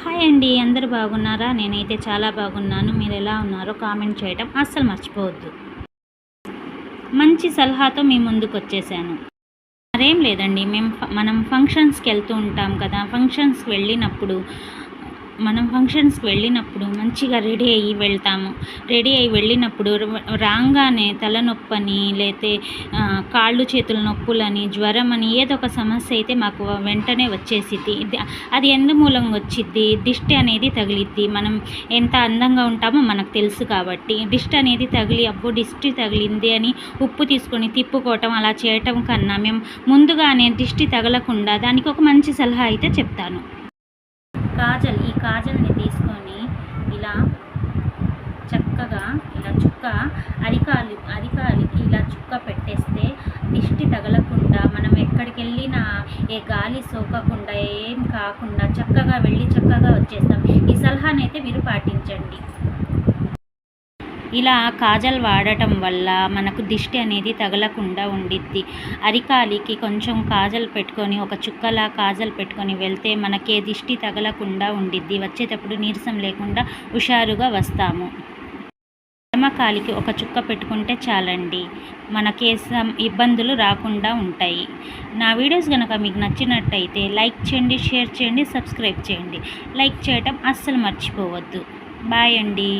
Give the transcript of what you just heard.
Hi అండి, అందరూ బాగున్నారా? నేనైతే చాలా బాగున్నాను. మీరు ఎలా ఉన్నారో కామెంట్ చేయటం అస్సలు మర్చిపోవద్దు. మంచి సలహాతో మీ ముందుకు వచ్చేసాను. మరేం లేదండి, మనం ఫంక్షన్స్కి వెళ్తూ ఉంటాం కదా. ఫంక్షన్స్కి వెళ్ళినప్పుడు మంచిగా రెడీ అయ్యి వెళ్తాము. రెడీ అయ్యి వెళ్ళినప్పుడు రాగానే తలనొప్పని, లేతే కాళ్ళు చేతుల నొప్పులని, జ్వరం అని ఏదో ఒక సమస్య అయితే మాకు వెంటనే వచ్చేసిద్ది. అది మూలంగా వచ్చిద్ది? దిష్టి అనేది తగిలిద్ది. మనం ఎంత అందంగా ఉంటామో మనకు తెలుసు కాబట్టి దిష్టి అనేది తగిలి, అబ్బో దిష్టి తగిలింది అని ఉప్పు తీసుకొని తిప్పుకోవటం అలా చేయటం కన్నా మేము ముందుగానే దిష్టి తగలకుండా దానికి ఒక మంచి సలహా అయితే చెప్తాను. ఈ కాజల్ని తీసుకొని ఇలా చక్కగా ఇలా చుక్క అరికాలికి ఇలా చుక్క పెట్టేస్తే దిష్టి తగలకుండా, మనం ఎక్కడికి వెళ్ళినా ఏ గాలి సోకకుండా, ఏం కాకుండా చక్కగా వెళ్ళి చక్కగా వచ్చేస్తాం. ఈ సలహానైతే మీరు పాటించండి. ఇలా కాజల్ వాడటం వల్ల మనకు దిష్టి అనేది తగలకుండా ఉండిద్ది. అరికాలికి కొంచెం కాజల్ పెట్టుకొని, ఒక చుక్కలా కాజల్ పెట్టుకొని వెళ్తే మనకే దిష్టి తగలకుండా ఉండిద్ది. వచ్చేటప్పుడు నీరసం లేకుండా హుషారుగా వస్తాము. ఎడమకాలికి ఒక చుక్క పెట్టుకుంటే చాలండి, మనకే ఇబ్బందులు రాకుండా ఉంటాయి. నా వీడియోస్ కనుక మీకు నచ్చినట్టయితే లైక్ చేయండి, షేర్ చేయండి, సబ్స్క్రైబ్ చేయండి. లైక్ చేయటం అస్సలు మర్చిపోవద్దు. బాయ్ అండి.